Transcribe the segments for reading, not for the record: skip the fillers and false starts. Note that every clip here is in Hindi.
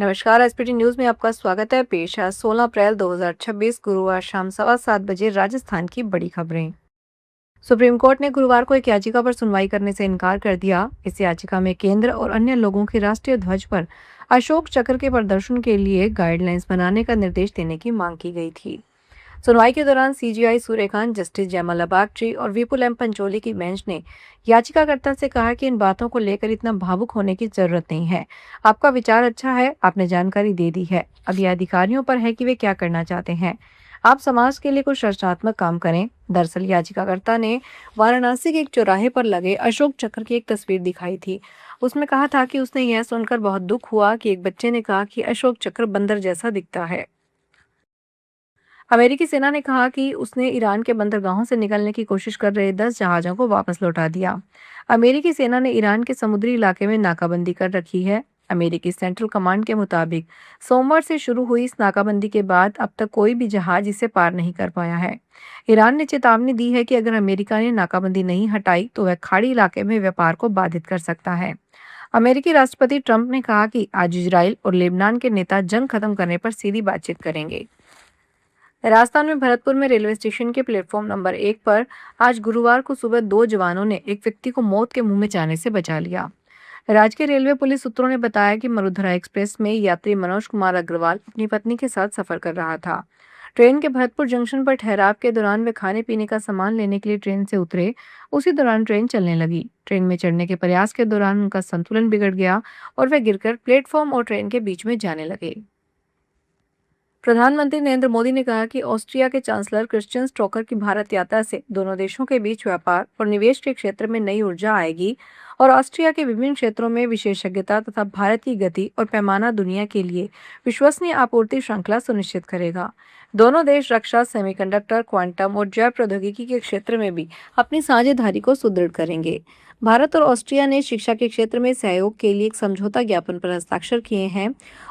नमस्कार। एसपीटी न्यूज में आपका स्वागत है। पेश है 16 अप्रैल 2026 गुरुवार शाम 7:15 बजे राजस्थान की बड़ी खबरें। सुप्रीम कोर्ट ने गुरुवार को एक याचिका पर सुनवाई करने से इनकार कर दिया। इस याचिका में केंद्र और अन्य लोगों के राष्ट्रीय ध्वज पर अशोक चक्र के प्रदर्शन के लिए गाइडलाइंस बनाने का निर्देश देने की मांग की गई थी। सुनवाई के दौरान सीजीआई सूर्यकांत, जस्टिस जयमाला बागची और विपुल एम पंचोली की बेंच ने याचिकाकर्ता से कहा कि इन बातों को लेकर इतना भावुक होने की जरूरत नहीं है। आपका विचार अच्छा है, आपने जानकारी दे दी है। अब यह अधिकारियों पर है कि वे क्या करना चाहते हैं। आप समाज के लिए कुछ रचनात्मक काम करें। दरअसल याचिकाकर्ता ने वाराणसी के एक चौराहे पर लगे अशोक चक्र की एक तस्वीर दिखाई थी। उसमें कहा था कि उसने यह सुनकर बहुत दुख हुआ कि एक बच्चे ने कहा कि अशोक चक्र बंदर जैसा दिखता है। अमेरिकी सेना ने कहा कि उसने ईरान के बंदरगाहों से निकलने की कोशिश कर रहे 10 जहाज़ों को वापस लौटा दिया। अमेरिकी सेना ने ईरान के समुद्री इलाके में नाकाबंदी कर रखी है। अमेरिकी सेंट्रल कमांड के मुताबिक सोमवार से शुरू हुई इस नाकाबंदी के बाद अब तक कोई भी जहाज इसे पार नहीं कर पाया है। ईरान ने चेतावनी दी है कि अगर अमेरिका ने नाकाबंदी नहीं हटाई तो वह खाड़ी इलाके में व्यापार को बाधित कर सकता है। अमेरिकी राष्ट्रपति ट्रंप ने कहा कि आज इजराइल और लेबनान के नेता जंग खत्म करने पर सीधी बातचीत करेंगे। राजस्थान में भरतपुर में रेलवे स्टेशन के प्लेटफॉर्म नंबर 1 पर आज गुरुवार को सुबह 2 जवानों ने एक व्यक्ति को मौत के मुंह में जाने से बचा लिया। राज्य रेलवे पुलिस सूत्रों ने बताया कि मरुधरा एक्सप्रेस में यात्री मनोज कुमार अग्रवाल अपनी पत्नी के साथ सफर कर रहा था। ट्रेन के भरतपुर जंक्शन पर ठहराव के दौरान वे खाने पीने का सामान लेने के लिए ट्रेन से उतरे। उसी दौरान ट्रेन चलने लगी। ट्रेन में चढ़ने के प्रयास के दौरान उनका संतुलन बिगड़ गया और वे गिरकर प्लेटफॉर्म और ट्रेन के बीच में जाने लगे। प्रधानमंत्री नरेंद्र मोदी ने कहा कि ऑस्ट्रिया के चांसलर क्रिश्चियन स्टोकर की भारत यात्रा से दोनों देशों के बीच व्यापार और निवेश के क्षेत्र में नई ऊर्जा आएगी और ऑस्ट्रिया के विभिन्न क्षेत्रों में विशेषज्ञता तथा भारत की गति और पैमाना दुनिया के लिए विश्वसनीय आपूर्ति श्रृंखला सुनिश्चित करेगा। दोनों देश रक्षा, सेमीकंडक्टर, क्वांटम और जैव प्रौद्योगिकी के क्षेत्र में भी अपनी साझेदारी को सुदृढ़ करेंगे। भारत और ऑस्ट्रिया ने शिक्षा के क्षेत्र में सहयोग के लिए एक समझौता ज्ञापन पर हस्ताक्षर किए हैं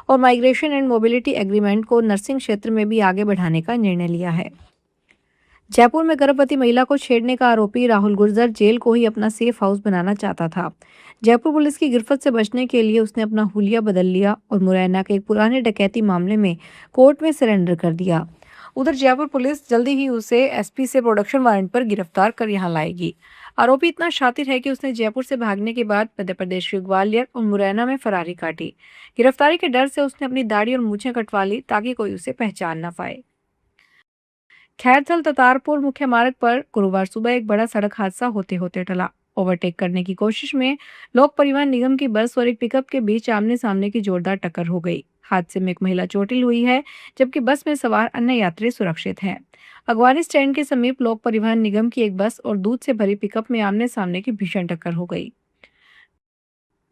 और माइग्रेशन एंड मोबिलिटी एग्रीमेंट को नर्सिंग क्षेत्र में भी आगे बढ़ाने का निर्णय लिया है। जयपुर में गर्भवती महिला को छेड़ने का आरोपी राहुल गुर्जर जेल को ही अपना सेफ हाउस बनाना चाहता था। जयपुर पुलिस की गिरफ्त से बचने के लिए उसने अपना हुलिया बदल लिया और मुरैना के एक पुराने डकैती मामले में कोर्ट में सरेंडर कर दिया। उधर जयपुर पुलिस जल्दी ही उसे एसपी से प्रोडक्शन वारंट पर गिरफ्तार कर यहां लाएगी। आरोपी इतना शातिर है कि उसने जयपुर से भागने के बाद मध्य प्रदेश के ग्वालियर और मुरैना में फरारी काटी। गिरफ्तारी के डर से उसने अपनी दाढ़ी और मूछें कटवा ली ताकि कोई उसे पहचान न पाए। खैरथल ततारपुर मुख्य मार्ग पर गुरुवार सुबह एक बड़ा सड़क हादसा होते होते टला। ओवरटेक करने की कोशिश में लोक परिवहन निगम की बस और एक पिकअप के बीच आमने सामने की जोरदार टक्कर हो गई। हादसे में एक महिला चोटिल हुई है, जबकि बस में सवार अन्य यात्री सुरक्षित हैं। अगवानी स्टैंड के समीप लोक परिवहन निगम की एक बस और दूध से भरी पिकअप में आमने सामने की भीषण टक्कर हो गई।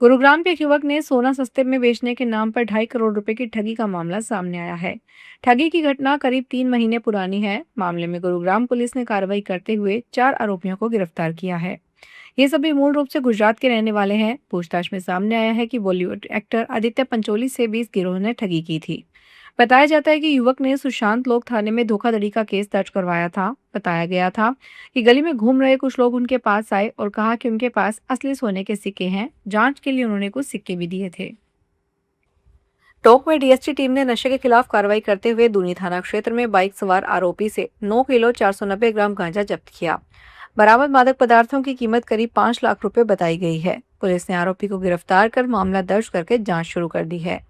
गुरुग्राम के एक युवक ने सोना सस्ते में बेचने के नाम पर 2.5 करोड़ रुपए की ठगी का मामला सामने आया है। ठगी की घटना करीब 3 महीने पुरानी है। मामले में गुरुग्राम पुलिस ने कार्रवाई करते हुए 4 आरोपियों को गिरफ्तार किया है। ये सभी मूल रूप से गुजरात के रहने वाले हैं। पूछताछ में सामने आया है कि बॉलीवुड एक्टर आदित्य पंचोली से भी इस गिरोह ने ठगी की थी। बताया जाता है कि युवक ने सुशांत लोक थाने में धोखाधड़ी का केस दर्ज करवाया था। बताया गया था कि गली में घूम रहे कुछ लोग उनके पास आए और कहा कि उनके पास असली सोने के सिक्के हैं। जांच के लिए उन्होंने कुछ सिक्के भी दिए थे। टोंक में डीएसटी टीम ने नशे के खिलाफ कार्रवाई करते हुए दूनी थाना क्षेत्र में बाइक सवार आरोपी से 9 किलो 490 ग्राम गांजा जब्त किया। बरामद मादक पदार्थों की कीमत करीब 5 लाख रुपए बताई गई है। पुलिस ने आरोपी को गिरफ्तार कर मामला दर्ज करके जांच शुरू कर दी है।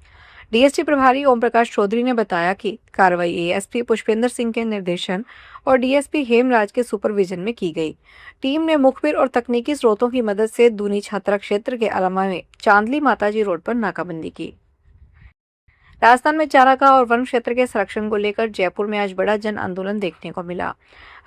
डीएसटी प्रभारी ओम प्रकाश चौधरी ने बताया कि कार्रवाई एएसपी पुष्पेंद्र सिंह के निर्देशन और डीएसपी हेमराज के सुपरविजन में की गई। टीम ने मुखबिर और तकनीकी स्रोतों की मदद से दूनी छात्रा क्षेत्र के अलावा में चांदली माताजी रोड पर नाकाबंदी की। राजस्थान में चारागाह और वन क्षेत्र के संरक्षण को लेकर जयपुर में आज बड़ा जन आंदोलन देखने को मिला।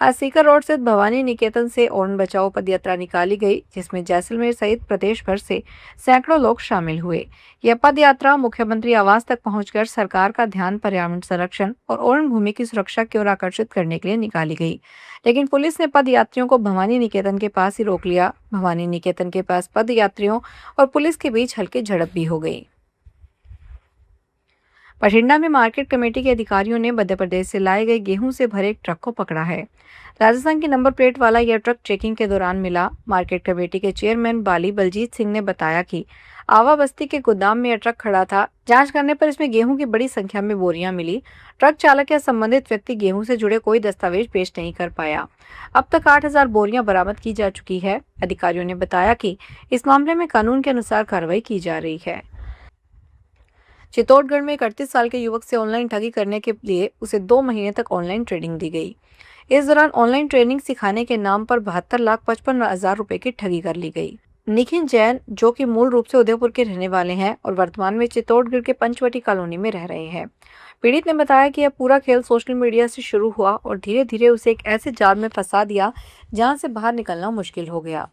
आज सीकर रोड स्थित भवानी निकेतन से ओरण बचाओ पदयात्रा निकाली गई, जिसमें जैसलमेर सहित प्रदेश भर से सैकड़ों लोग शामिल हुए। यह पदयात्रा मुख्यमंत्री आवास तक पहुंचकर सरकार का ध्यान पर्यावरण संरक्षण और ओरण भूमि की सुरक्षा की ओर आकर्षित करने के लिए निकाली गई, लेकिन पुलिस ने पदयात्रियों को भवानी निकेतन के पास ही रोक लिया। भवानी निकेतन के पास पदयात्रियों और पुलिस के बीच हल्की झड़प भी हो गई। बठिंडा में मार्केट कमेटी के अधिकारियों ने मध्य प्रदेश से लाए गए गेहूं से भरे एक ट्रक को पकड़ा है। राजस्थान की नंबर प्लेट वाला यह ट्रक चेकिंग के दौरान मिला। मार्केट कमेटी के चेयरमैन बाली बलजीत सिंह ने बताया कि आवा बस्ती के गोदाम में यह ट्रक खड़ा था। जांच करने पर इसमें गेहूं की बड़ी संख्या में बोरियां मिली। ट्रक चालक या संबंधित व्यक्ति गेहूं से जुड़े कोई दस्तावेज पेश नहीं कर पाया। अब तक 8,000 बोरियां बरामद की जा चुकी है। अधिकारियों ने बताया कि इस मामले में कानून के अनुसार कार्रवाई की जा रही है। चित्तौड़गढ़ में एक 38 साल के युवक से ऑनलाइन ठगी करने के लिए उसे 2 महीने तक ऑनलाइन ट्रेनिंग दी गई। इस दौरान ऑनलाइन ट्रेनिंग सिखाने के नाम पर 72,55,000 रुपए की ठगी कर ली गई। निखिल जैन, जो कि मूल रूप से उदयपुर के रहने वाले हैं और वर्तमान में चित्तौड़गढ़ के पंचवटी कॉलोनी में रह रहे हैं, पीड़ित ने बताया कि यह पूरा खेल सोशल मीडिया से शुरू हुआ और धीरे धीरे उसे एक ऐसे जाल में फंसा दिया जहां से बाहर निकलना मुश्किल हो गया।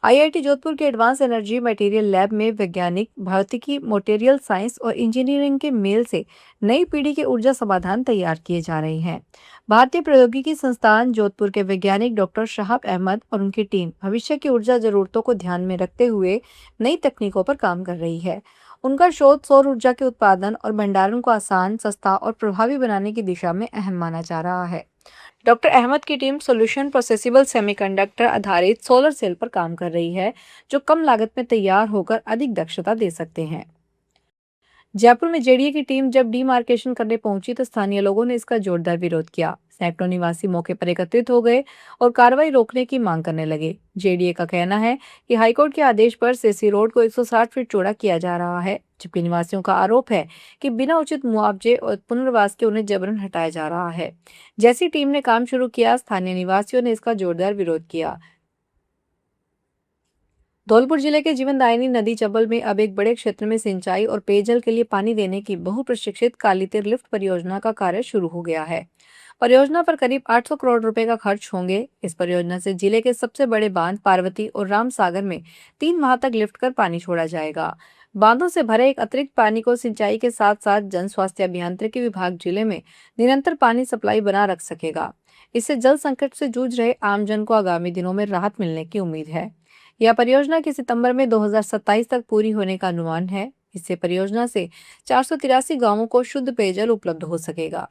आईआईटी जोधपुर के एडवांस एनर्जी मटेरियल लैब में वैज्ञानिक भौतिकी, मटेरियल साइंस और इंजीनियरिंग के मेल से नई पीढ़ी के ऊर्जा समाधान तैयार किए जा रहे हैं। भारतीय प्रौद्योगिकी संस्थान जोधपुर के वैज्ञानिक डॉक्टर शहाब अहमद और उनकी टीम भविष्य की ऊर्जा जरूरतों को ध्यान में रखते हुए नई तकनीकों पर काम कर रही है। उनका शोध सौर ऊर्जा के उत्पादन और भंडारण को आसान, सस्ता और प्रभावी बनाने की दिशा में अहम माना जा रहा है। डॉक्टर अहमद की टीम सोल्यूशन प्रोसेसिबल सेमीकंडक्टर आधारित सोलर सेल पर काम कर रही है, जो कम लागत में तैयार होकर अधिक दक्षता दे सकते हैं। जयपुर में जेडीए की टीम जब डीमार्केशन करने पहुंची तो स्थानीय लोगों ने इसका जोरदार विरोध किया। सैकड़ों निवासी मौके पर एकत्रित हो गए और कार्रवाई रोकने की मांग करने लगे। जेडीए का कहना है कि हाईकोर्ट के आदेश पर सीसी रोड को 160 फीट चौड़ा किया जा रहा है, जबकि निवासियों का आरोप है कि बिना उचित मुआवजे और पुनर्वास के उन्हें जबरन हटाया जा रहा है। जैसी टीम ने काम शुरू किया, स्थानीय निवासियों ने इसका जोरदार विरोध किया। धौलपुर जिले के जीवनदायिनी नदी चंबल में अब एक बड़े क्षेत्र में सिंचाई और पेयजल के लिए पानी देने की बहुप्रशिक्षित कालीतीर लिफ्ट परियोजना का कार्य शुरू हो गया है। परियोजना पर करीब 800 करोड़ रुपए का खर्च होंगे। इस परियोजना से जिले के सबसे बड़े बांध पार्वती और रामसागर में 3 माह तक लिफ्ट कर पानी छोड़ा जाएगा। बांधों से भरे एक अतिरिक्त पानी को सिंचाई के साथ साथ जन स्वास्थ्य अभियांत्रिकी विभाग जिले में निरंतर पानी सप्लाई बना रख सकेगा। इससे जल संकट से जूझ रहे आमजन को आगामी दिनों में राहत मिलने की उम्मीद है। यह परियोजना की सितंबर में 2027 तक पूरी होने का अनुमान है। इससे परियोजना से 483 गांवों को शुद्ध पेयजल उपलब्ध हो सकेगा।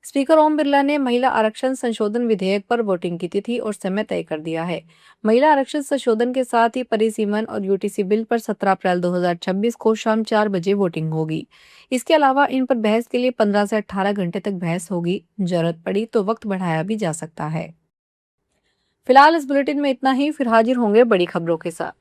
स्पीकर ओम बिरला ने महिला आरक्षण संशोधन विधेयक पर वोटिंग की तिथि और समय तय कर दिया है। महिला आरक्षण संशोधन के साथ ही परिसीमन और यूटीसी बिल पर 17 अप्रैल 2026 को शाम 4 बजे वोटिंग होगी। इसके अलावा इन पर बहस के लिए 15 से 18 घंटे तक बहस होगी। जरूरत पड़ी तो वक्त बढ़ाया भी जा सकता है। फिलहाल इस बुलेटिन में इतना ही। फिर हाजिर होंगे बड़ी खबरों के साथ।